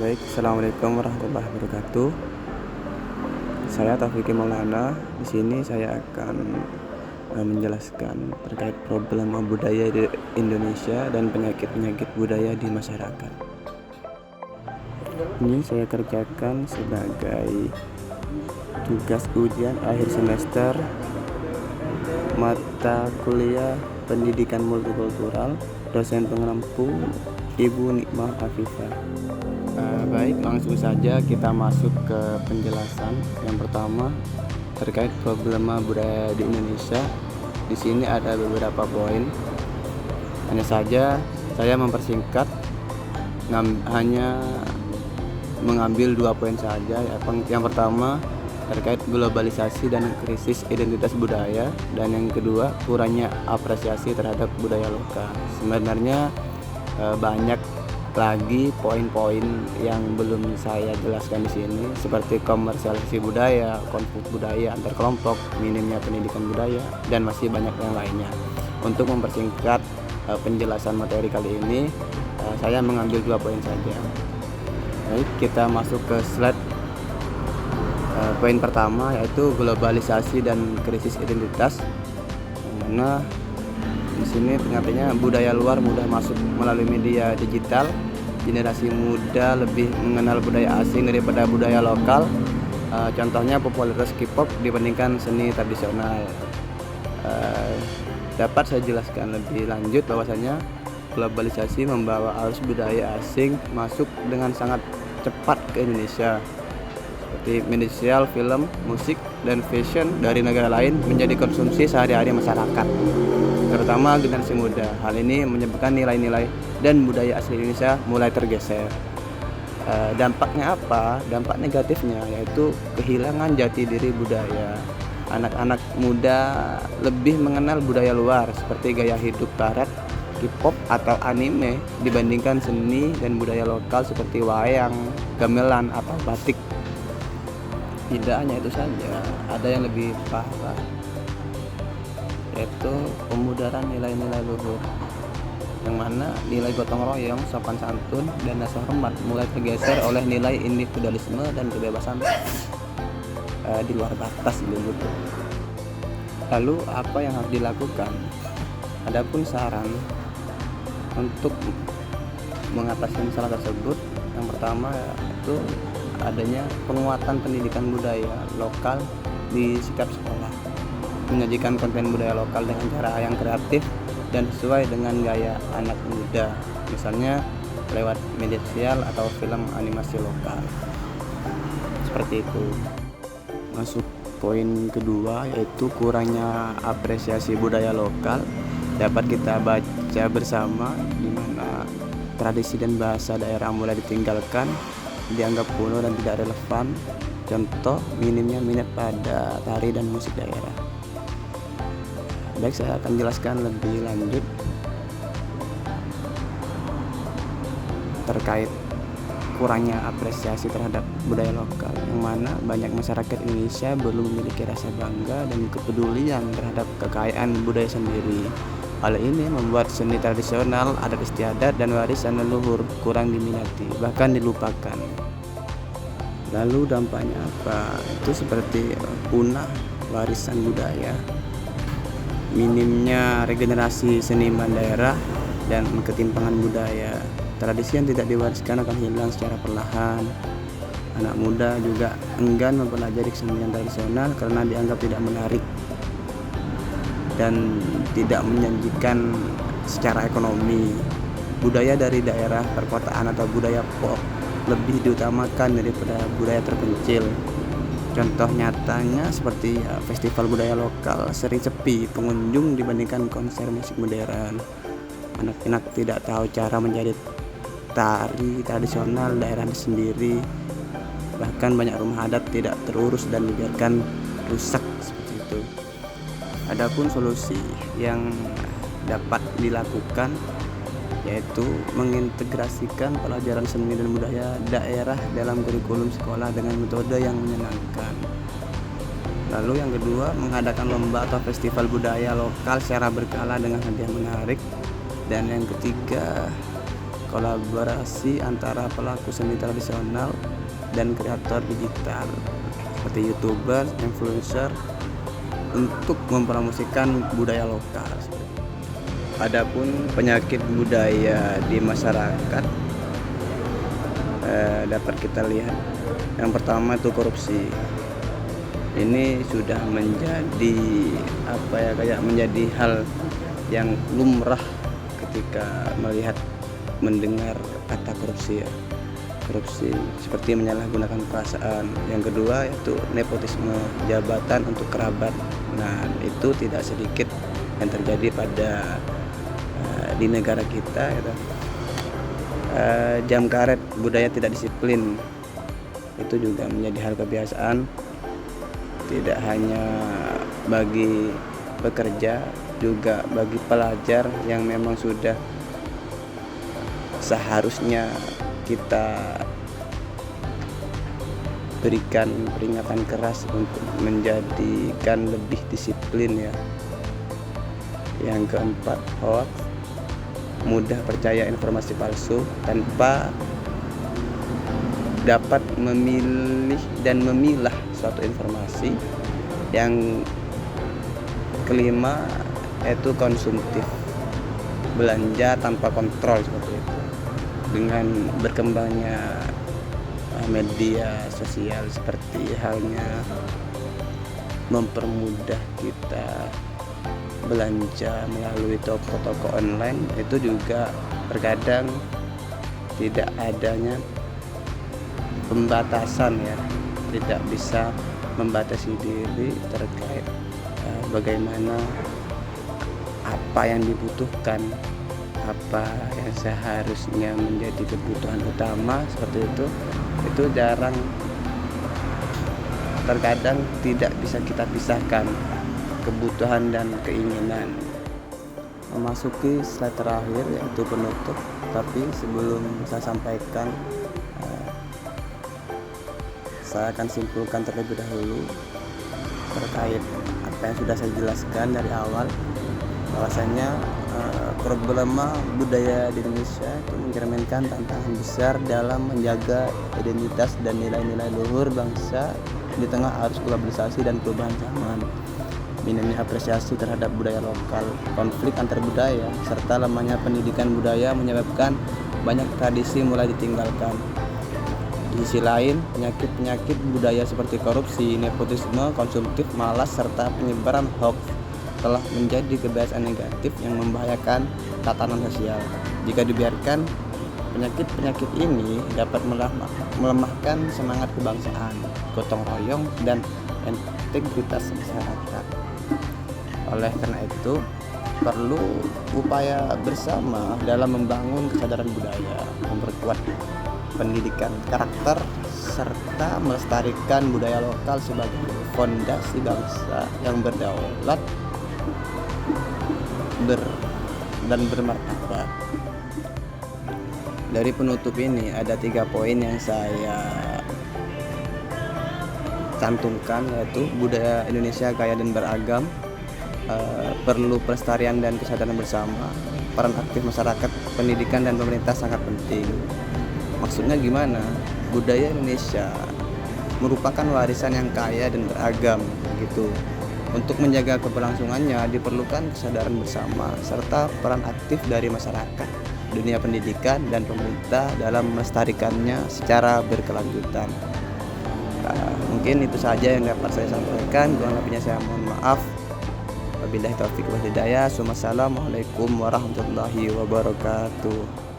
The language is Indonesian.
Baik, Assalamualaikum warahmatullahi wabarakatuh. Saya Taufiki Maulana. Di sini saya akan menjelaskan terkait problema budaya di Indonesia dan penyakit-penyakit budaya di masyarakat. Ini saya kerjakan sebagai tugas ujian akhir semester mata kuliah Pendidikan Multikultural, dosen pengampu Ibu Nikmah Afifah. Baik, langsung saja kita masuk ke penjelasan. Yang pertama terkait problema budaya di Indonesia. Di sini ada beberapa poin. Hanya saja saya mempersingkat, hanya mengambil 2 poin saja. Yang pertama terkait globalisasi dan krisis identitas budaya, dan yang kedua kurangnya apresiasi terhadap budaya lokal. Sebenarnya banyak lagi poin-poin yang belum saya jelaskan di sini, seperti komersialisasi budaya, konflik budaya antar kelompok, minimnya pendidikan budaya, dan masih banyak yang lainnya. Untuk mempersingkat penjelasan materi kali ini, saya mengambil 2 poin saja. Baik, kita masuk ke slide. Poin pertama yaitu globalisasi dan krisis identitas, yang mana di sini pengertiannya budaya luar mudah masuk melalui media digital. Generasi muda lebih mengenal budaya asing daripada budaya lokal. Contohnya popularitas K-pop dibandingkan seni tradisional. Dapat saya jelaskan lebih lanjut bahwasanya globalisasi membawa arus budaya asing masuk dengan sangat cepat ke Indonesia. Seperti media sosial, film, musik, dan fashion dari negara lain menjadi konsumsi sehari-hari masyarakat, terutama generasi muda. Hal ini menyebabkan nilai-nilai dan budaya asli Indonesia mulai tergeser. Dampaknya apa? Dampak negatifnya yaitu kehilangan jati diri budaya. Anak-anak muda lebih mengenal budaya luar seperti gaya hidup barat, K-pop atau anime dibandingkan seni dan budaya lokal seperti wayang, gamelan atau batik. Tidak hanya itu saja, ada yang lebih parah, yaitu pemudaran nilai-nilai luhur, yang mana nilai gotong royong, sopan santun, dan rasa hormat mulai tergeser oleh nilai individualisme dan kebebasan di luar batas begitu. Lalu apa yang harus dilakukan? Adapun saran untuk mengatasi masalah tersebut, yang pertama yaitu adanya penguatan pendidikan budaya lokal di setiap sekolah, menyajikan konten budaya lokal dengan cara yang kreatif dan sesuai dengan gaya anak muda, misalnya lewat media sosial atau film animasi lokal, seperti itu. Masuk poin kedua yaitu kurangnya apresiasi budaya lokal. Dapat kita baca bersama, di mana tradisi dan bahasa daerah mulai ditinggalkan, dianggap kuno dan tidak relevan. Contoh, minimnya minat pada tari dan musik daerah. Baik, saya akan jelaskan lebih lanjut terkait kurangnya apresiasi terhadap budaya lokal, yang mana banyak masyarakat Indonesia belum memiliki rasa bangga dan kepedulian terhadap kekayaan budaya sendiri. Hal ini membuat seni tradisional, adat istiadat, dan warisan leluhur kurang diminati, bahkan dilupakan. Lalu dampaknya apa? Itu seperti punah warisan budaya, minimnya regenerasi seniman daerah, dan ketimpangan budaya. Tradisi yang tidak diwariskan akan hilang secara perlahan. Anak muda juga enggan mempelajari kesenian tradisional karena dianggap tidak menarik dan tidak menjanjikan secara ekonomi. Budaya dari daerah perkotaan atau budaya pop lebih diutamakan daripada budaya terpencil. Contoh nyatanya seperti festival budaya lokal sering sepi pengunjung dibandingkan konser musik modern. Anak-anak tidak tahu cara menjadi tari tradisional daerah sendiri. Bahkan banyak rumah adat tidak terurus dan dibiarkan rusak seperti itu. Adapun solusi yang dapat dilakukan yaitu mengintegrasikan pelajaran seni dan budaya daerah dalam kurikulum sekolah dengan metode yang menyenangkan. Lalu yang kedua, mengadakan lomba atau festival budaya lokal secara berkala dengan hadiah menarik. Dan yang ketiga, kolaborasi antara pelaku seni tradisional dan kreator digital seperti YouTuber, influencer untuk mempromosikan budaya lokal. Adapun penyakit budaya di masyarakat dapat kita lihat. Yang pertama itu korupsi. Ini sudah menjadi kayak menjadi hal yang lumrah ketika mendengar kata korupsi ya. Korupsi seperti menyalahgunakan perasaan. Yang kedua yaitu nepotisme jabatan untuk kerabat. Nah, itu tidak sedikit yang terjadi pada di negara kita gitu. Jam karet, budaya tidak disiplin, itu juga menjadi hal kebiasaan, tidak hanya bagi pekerja, juga bagi pelajar yang memang sudah seharusnya kita berikan peringatan keras untuk menjadikan lebih disiplin ya. Yang keempat, hoax, mudah percaya informasi palsu tanpa dapat memilih dan memilah suatu informasi. Yang kelima yaitu konsumtif, belanja tanpa kontrol seperti itu. Dengan berkembangnya media sosial seperti halnya mempermudah kita belanja melalui toko-toko online, itu juga terkadang tidak adanya pembatasan ya, tidak bisa membatasi diri terkait bagaimana apa yang dibutuhkan, apa yang seharusnya menjadi kebutuhan utama seperti itu jarang, terkadang tidak bisa kita pisahkan kebutuhan dan keinginan. Memasuki slide terakhir yaitu penutup, tapi sebelum saya sampaikan, saya akan simpulkan terlebih dahulu terkait apa yang sudah saya jelaskan dari awal, bahwasanya problema budaya di Indonesia itu mencerminkan tantangan besar dalam menjaga identitas dan nilai-nilai luhur bangsa di tengah arus globalisasi dan perubahan zaman. Minimnya apresiasi terhadap budaya lokal, konflik antar budaya, serta lemahnya pendidikan budaya menyebabkan banyak tradisi mulai ditinggalkan. Di sisi lain, penyakit-penyakit budaya seperti korupsi, nepotisme, konsumtif, malas, serta penyebaran hoax telah menjadi kebiasaan negatif yang membahayakan tatanan sosial. Jika dibiarkan, penyakit-penyakit ini dapat melemahkan semangat kebangsaan, gotong royong, dan integritas masyarakat. Oleh karena itu, perlu upaya bersama dalam membangun kesadaran budaya, memperkuat pendidikan karakter, serta melestarikan budaya lokal sebagai fondasi bangsa yang berdaulat dan bermartabat. Dari penutup ini ada 3 poin yang saya cantumkan, yaitu budaya Indonesia kaya dan beragam, perlu pelestarian dan kesadaran bersama, peran aktif masyarakat, pendidikan, dan pemerintah sangat penting. Maksudnya gimana? Budaya Indonesia merupakan warisan yang kaya dan beragam gitu. Untuk menjaga keberlangsungannya diperlukan kesadaran bersama serta peran aktif dari masyarakat, dunia pendidikan, dan pemerintah dalam melestarikannya secara berkelanjutan. Mungkin itu saja yang dapat saya sampaikan. Kurang lebihnya saya mohon maaf. Wabillahi taufiq wal hidayah. Wassalamualaikum warahmatullahi wabarakatuh.